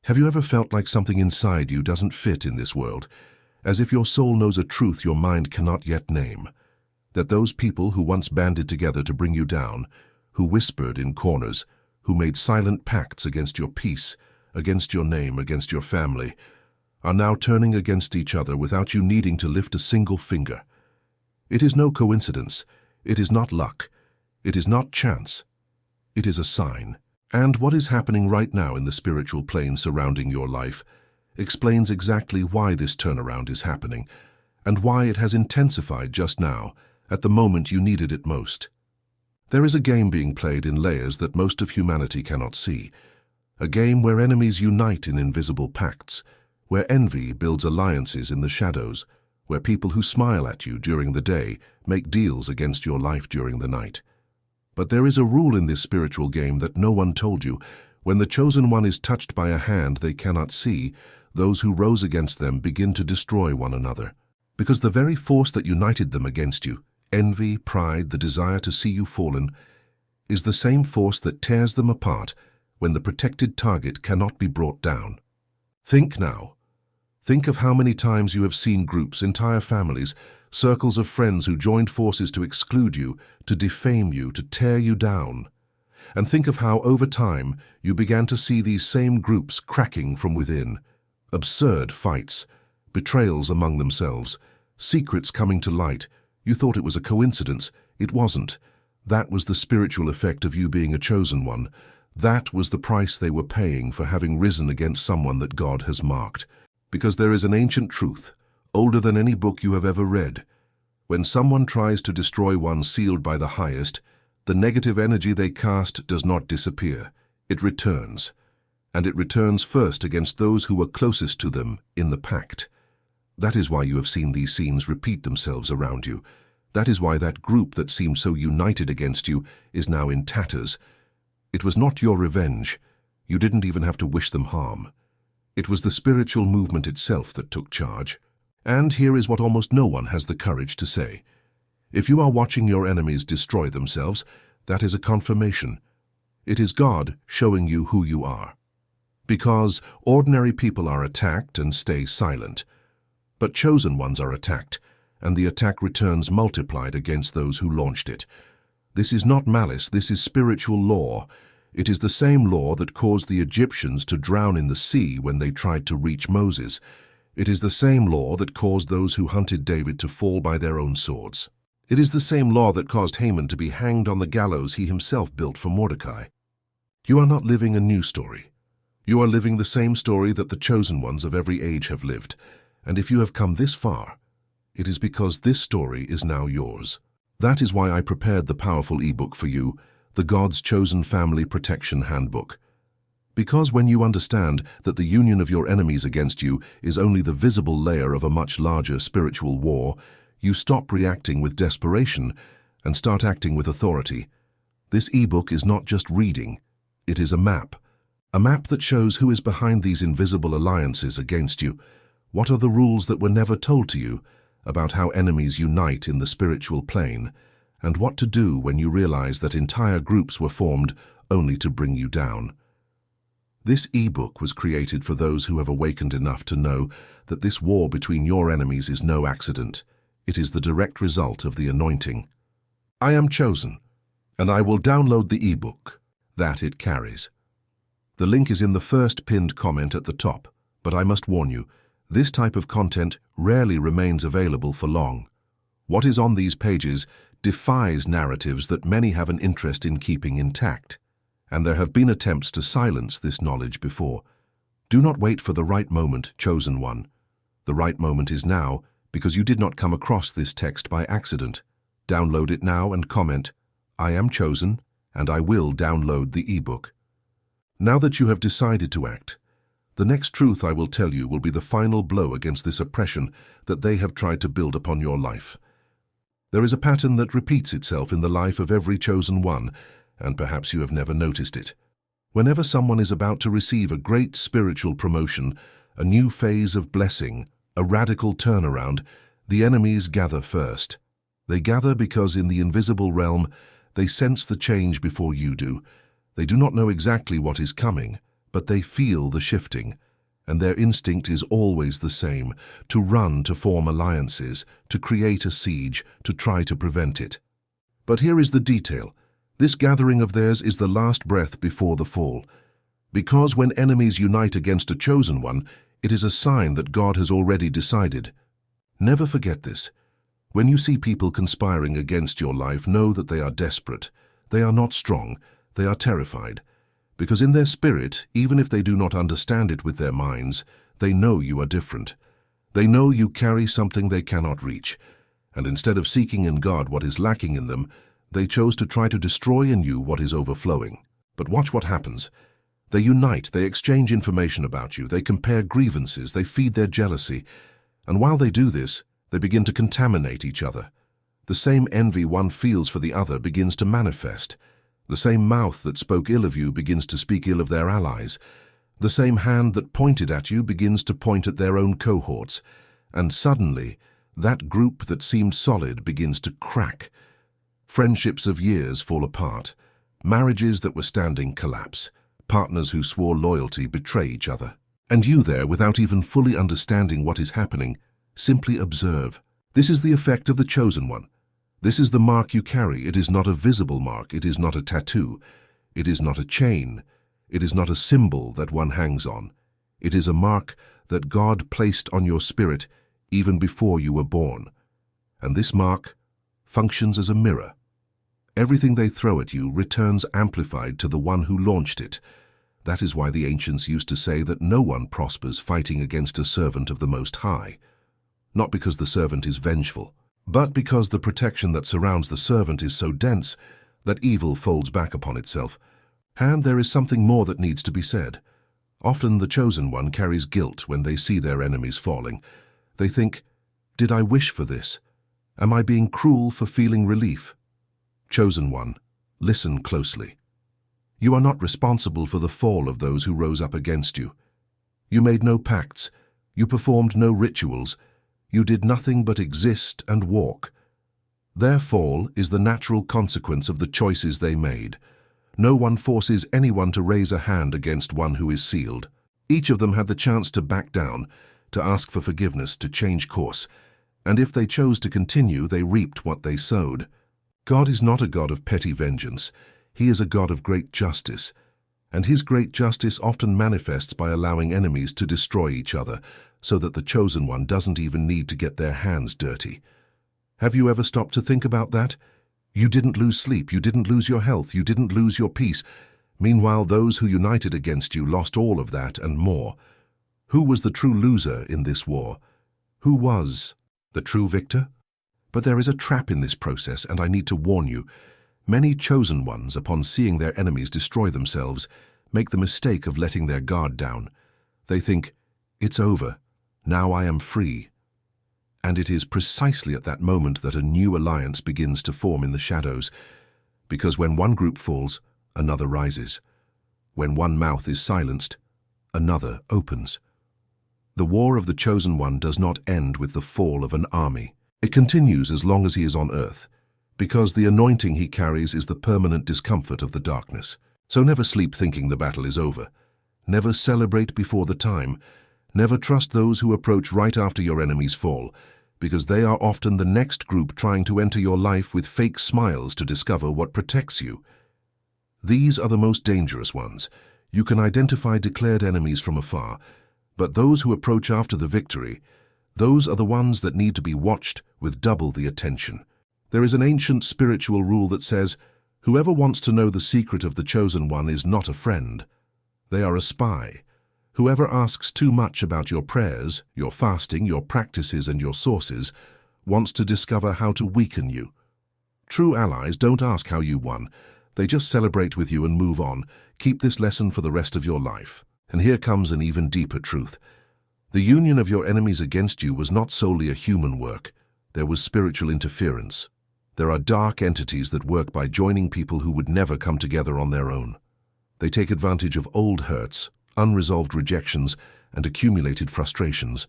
Have you ever felt like something inside you doesn't fit in this world, as if your soul knows a truth your mind cannot yet name? That those people who once banded together to bring you down, who whispered in corners, who made silent pacts against your peace, against your name, against your family, are now turning against each other without you needing to lift a single finger. It is no coincidence. It is not luck. It is not chance. It is a sign. And what is happening right now in the spiritual plane surrounding your life explains exactly why this turnaround is happening and why it has intensified just now, at the moment you needed it most. There is a game being played in layers that most of humanity cannot see, a game where enemies unite in invisible pacts, where envy builds alliances in the shadows, where people who smile at you during the day make deals against your life during the night. But there is a rule in this spiritual game that no one told you. When the chosen one is touched by a hand they cannot see, those who rose against them begin to destroy one another. Because the very force that united them against you, envy, pride, the desire to see you fallen, is the same force that tears them apart when the protected target cannot be brought down. Think now. Think of how many times you have seen groups, entire families, circles of friends who joined forces to exclude you, to defame you, to tear you down. And think of how, over time, you began to see these same groups cracking from within. Absurd fights, betrayals among themselves, secrets coming to light. You thought it was a coincidence. It wasn't. That was the spiritual effect of you being a chosen one. That was the price they were paying for having risen against someone that God has marked. Because there is an ancient truth, older than any book you have ever read. When someone tries to destroy one sealed by the highest, the negative energy they cast does not disappear. It returns. And it returns first against those who were closest to them in the pact. That is why you have seen these scenes repeat themselves around you. That is why that group that seemed so united against you is now in tatters. It was not your revenge. You didn't even have to wish them harm. It was the spiritual movement itself that took charge. And here is what almost no one has the courage to say. If you are watching your enemies destroy themselves, that is a confirmation. It is God showing you who you are. Because ordinary people are attacked and stay silent. But chosen ones are attacked, and the attack returns multiplied against those who launched it. This is not malice, this is spiritual law. It is the same law that caused the Egyptians to drown in the sea when they tried to reach Moses. It is the same law that caused those who hunted David to fall by their own swords. It is the same law that caused Haman to be hanged on the gallows he himself built for Mordecai. You are not living a new story. You are living the same story that the chosen ones of every age have lived. And if you have come this far, it is because this story is now yours. That is why I prepared the powerful ebook for you, the God's Chosen Family Protection Handbook. Because when you understand that the union of your enemies against you is only the visible layer of a much larger spiritual war, you stop reacting with desperation and start acting with authority. This ebook is not just reading, it is a map that shows who is behind these invisible alliances against you. What are the rules that were never told to you about how enemies unite in the spiritual plane, and what to do when you realize that entire groups were formed only to bring you down. This ebook was created for those who have awakened enough to know that this war between your enemies is no accident. It is the direct result of the anointing. I am chosen, and I will download the ebook that it carries. The link is in the first pinned comment at the top, but I must warn you, this type of content rarely remains available for long. What is on these pages defies narratives that many have an interest in keeping intact, and there have been attempts to silence this knowledge before. Do not wait for the right moment, chosen one. The right moment is now, because you did not come across this text by accident. Download it now and comment, I am chosen, and I will download the ebook. Now that you have decided to act, the next truth I will tell you will be the final blow against this oppression that they have tried to build upon your life. There is a pattern that repeats itself in the life of every chosen one, and perhaps you have never noticed it. Whenever someone is about to receive a great spiritual promotion, a new phase of blessing, a radical turnaround, the enemies gather first. They gather because in the invisible realm, they sense the change before you do. They do not know exactly what is coming, but they feel the shifting, and their instinct is always the same: to run, to form alliances, to create a siege, to try to prevent it. But here is the detail. This gathering of theirs is the last breath before the fall. Because when enemies unite against a chosen one, it is a sign that God has already decided. Never forget this. When you see people conspiring against your life, know that they are desperate. They are not strong. They are terrified. Because in their spirit, even if they do not understand it with their minds, they know you are different. They know you carry something they cannot reach. And instead of seeking in God what is lacking in them, they chose to try to destroy in you what is overflowing. But watch what happens. They unite, they exchange information about you, they compare grievances, they feed their jealousy. And while they do this, they begin to contaminate each other. The same envy one feels for the other begins to manifest. The same mouth that spoke ill of you begins to speak ill of their allies. The same hand that pointed at you begins to point at their own cohorts. And suddenly, that group that seemed solid begins to crack. Friendships of years fall apart. Marriages that were standing collapse. Partners who swore loyalty betray each other. And you there, without even fully understanding what is happening, simply observe. This is the effect of the chosen one. This is the mark you carry. It is not a visible mark. It is not a tattoo. It is not a chain. It is not a symbol that one hangs on. It is a mark that God placed on your spirit even before you were born. And this mark functions as a mirror. Everything they throw at you returns amplified to the one who launched it. That is why the ancients used to say that no one prospers fighting against a servant of the Most High. Not because the servant is vengeful, but because the protection that surrounds the servant is so dense that evil folds back upon itself. And there is something more that needs to be said. Often the chosen one carries guilt when they see their enemies falling. They think, did I wish for this? Am I being cruel for feeling relief? Chosen one, listen closely. You are not responsible for the fall of those who rose up against you. You made no pacts. You performed no rituals. You did nothing but exist and walk. Their fall is the natural consequence of the choices they made. No one forces anyone to raise a hand against one who is sealed. Each of them had the chance to back down, to ask for forgiveness, to change course. And if they chose to continue, they reaped what they sowed. God is not a God of petty vengeance. He is a God of great justice. And his great justice often manifests by allowing enemies to destroy each other, so that the chosen one doesn't even need to get their hands dirty. Have you ever stopped to think about that? You didn't lose sleep, you didn't lose your health, you didn't lose your peace. Meanwhile, those who united against you lost all of that and more. Who was the true loser in this war? Who was the true victor? But there is a trap in this process, and I need to warn you. Many chosen ones, upon seeing their enemies destroy themselves, make the mistake of letting their guard down. They think, it's over. Now I am free. And it is precisely at that moment that a new alliance begins to form in the shadows, because when one group falls, another rises. When one mouth is silenced, another opens. The war of the chosen one does not end with the fall of an army. It continues as long as he is on earth, because the anointing he carries is the permanent discomfort of the darkness. So never sleep thinking the battle is over. Never celebrate before the time. Never trust those who approach right after your enemies fall, because they are often the next group trying to enter your life with fake smiles to discover what protects you. These are the most dangerous ones. You can identify declared enemies from afar, but those who approach after the victory, those are the ones that need to be watched with double the attention. There is an ancient spiritual rule that says, whoever wants to know the secret of the chosen one is not a friend. They are a spy. Whoever asks too much about your prayers, your fasting, your practices, and your sources wants to discover how to weaken you. True allies don't ask how you won. They just celebrate with you and move on. Keep this lesson for the rest of your life. And here comes an even deeper truth. The union of your enemies against you was not solely a human work. There was spiritual interference. There are dark entities that work by joining people who would never come together on their own. They take advantage of old hurts, unresolved rejections, and accumulated frustrations,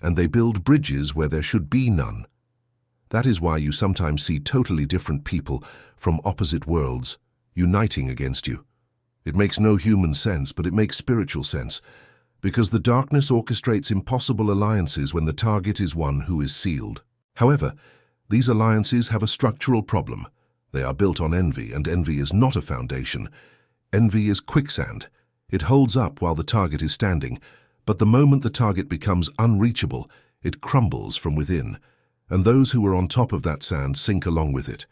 and they build bridges where there should be none. That is why you sometimes see totally different people from opposite worlds uniting against you. It makes no human sense, but it makes spiritual sense, because the darkness orchestrates impossible alliances when the target is one who is sealed. However, these alliances have a structural problem. They are built on envy, and envy is not a foundation. Envy is quicksand. It holds up while the target is standing, but the moment the target becomes unreachable, it crumbles from within, and those who are on top of that sand sink along with it.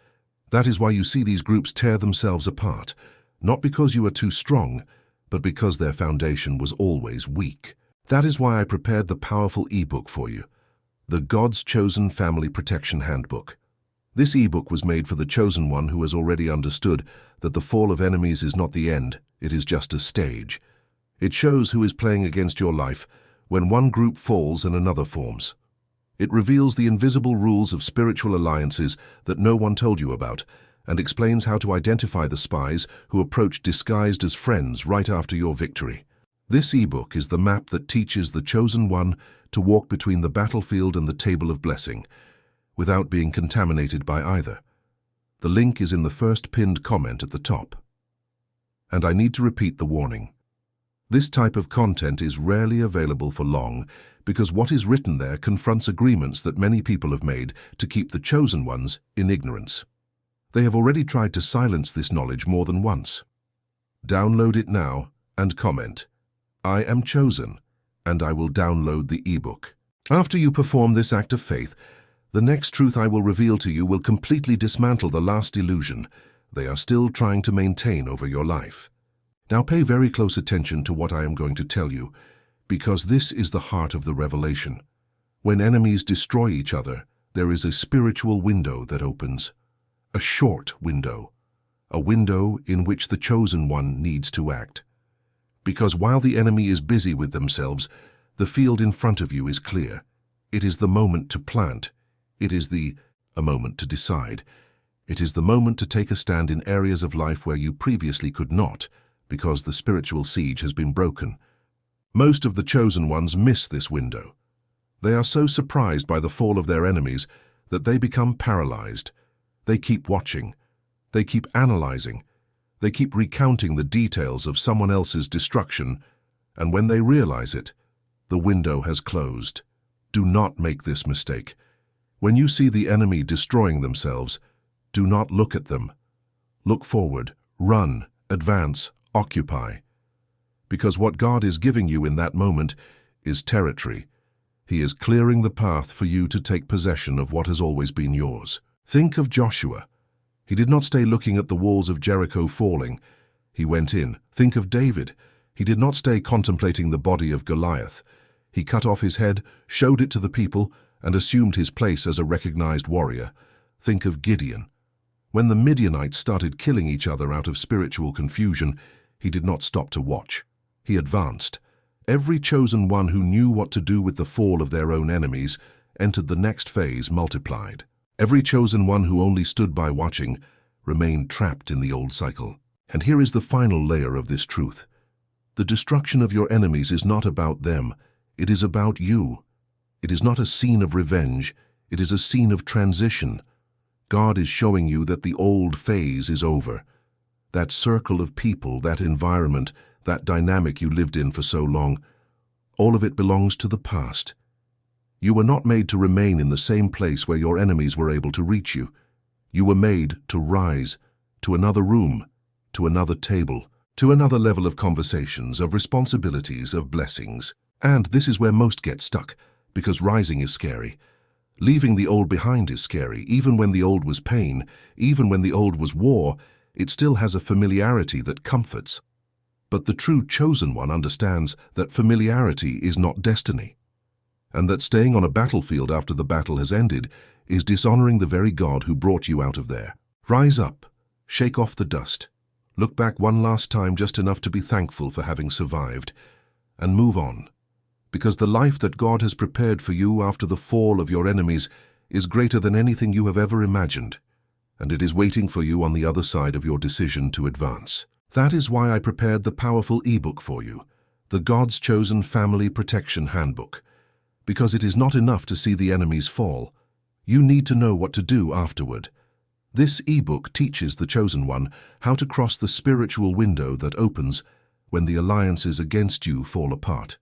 That is why you see these groups tear themselves apart, not because you are too strong, but because their foundation was always weak. That is why I prepared the powerful ebook for you, the God's Chosen Family Protection Handbook. This ebook was made for the chosen one who has already understood that the fall of enemies is not the end, it is just a stage. It shows who is playing against your life when one group falls and another forms. It reveals the invisible rules of spiritual alliances that no one told you about, and explains how to identify the spies who approach disguised as friends right after your victory. This ebook is the map that teaches the chosen one to walk between the battlefield and the table of blessing, without being contaminated by either. The link is in the first pinned comment at the top. And I need to repeat the warning. This type of content is rarely available for long because what is written there confronts agreements that many people have made to keep the chosen ones in ignorance. They have already tried to silence this knowledge more than once. Download it now and comment, "I am chosen," and I will download the ebook. After you perform this act of faith, the next truth I will reveal to you will completely dismantle the last illusion they are still trying to maintain over your life. Now pay very close attention to what I am going to tell you, because this is the heart of the revelation. When enemies destroy each other, there is a spiritual window that opens. A short window. A window in which the chosen one needs to act. Because while the enemy is busy with themselves, the field in front of you is clear. It is the moment to plant. It is a moment to decide. It is the moment to take a stand in areas of life where you previously could not, because the spiritual siege has been broken. Most of the chosen ones miss this window. They are so surprised by the fall of their enemies that they become paralyzed. They keep watching. They keep analyzing. They keep recounting the details of someone else's destruction, and when they realize it, the window has closed. Do not make this mistake. When you see the enemy destroying themselves, do not look at them. Look forward, run, advance, occupy. Because what God is giving you in that moment is territory. He is clearing the path for you to take possession of what has always been yours. Think of Joshua. He did not stay looking at the walls of Jericho falling. He went in. Think of David. He did not stay contemplating the body of Goliath. He cut off his head, showed it to the people, and assumed his place as a recognized warrior. Think of Gideon. When the Midianites started killing each other out of spiritual confusion, he did not stop to watch. He advanced. Every chosen one who knew what to do with the fall of their own enemies entered the next phase multiplied. Every chosen one who only stood by watching remained trapped in the old cycle. And here is the final layer of this truth. The destruction of your enemies is not about them. It is about you. It is not a scene of revenge. It is a scene of transition. God is showing you that the old phase is over. That circle of people, that environment, that dynamic you lived in for so long, all of it belongs to the past. You were not made to remain in the same place where your enemies were able to reach you. You were made to rise, to another room, to another table, to another level of conversations, of responsibilities, of blessings. And this is where most get stuck, because rising is scary. Leaving the old behind is scary. Even when the old was pain, even when the old was war, it still has a familiarity that comforts. But the true chosen one understands that familiarity is not destiny, and that staying on a battlefield after the battle has ended is dishonoring the very God who brought you out of there. Rise up, shake off the dust, look back one last time just enough to be thankful for having survived, and move on. Because the life that God has prepared for you after the fall of your enemies is greater than anything you have ever imagined, and it is waiting for you on the other side of your decision to advance. That is why I prepared the powerful ebook for you, the God's Chosen Family Protection Handbook. Because it is not enough to see the enemies fall. You need to know what to do afterward. This ebook teaches the Chosen One how to cross the spiritual window that opens when the alliances against you fall apart.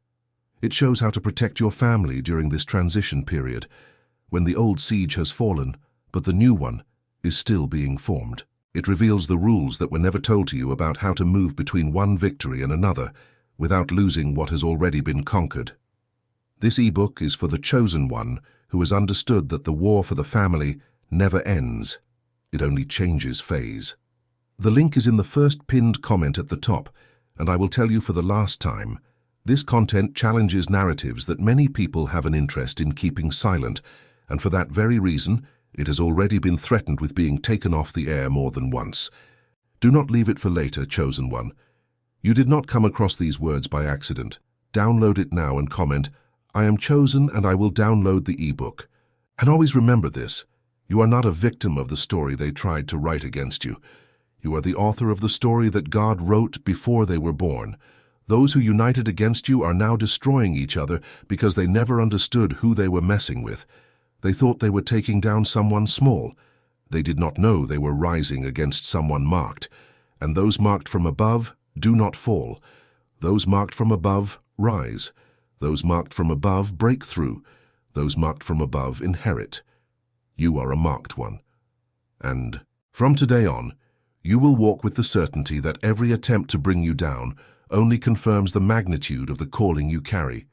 It shows how to protect your family during this transition period, when the old siege has fallen, but the new one is still being formed. It reveals the rules that were never told to you about how to move between one victory and another without losing what has already been conquered. This ebook is for the Chosen One who has understood that the war for the family never ends. It only changes phase. The link is in the first pinned comment at the top, and I will tell you for the last time, this content challenges narratives that many people have an interest in keeping silent, and for that very reason, it has already been threatened with being taken off the air more than once. Do not leave it for later, Chosen One. You did not come across these words by accident. Download it now and comment, "I am chosen and I will download the ebook." And always remember this, you are not a victim of the story they tried to write against you. You are the author of the story that God wrote before they were born. Those who united against you are now destroying each other because they never understood who they were messing with. They thought they were taking down someone small. They did not know they were rising against someone marked. And those marked from above do not fall. Those marked from above rise. Those marked from above break through. Those marked from above inherit. You are a marked one. And from today on, you will walk with the certainty that every attempt to bring you down only confirms the magnitude of the calling you carry.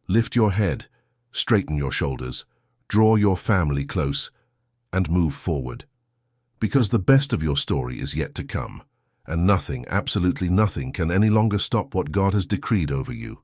Lift your head, straighten your shoulders, draw your family close, and move forward. Because the best of your story is yet to come, and nothing, absolutely nothing, can any longer stop what God has decreed over you.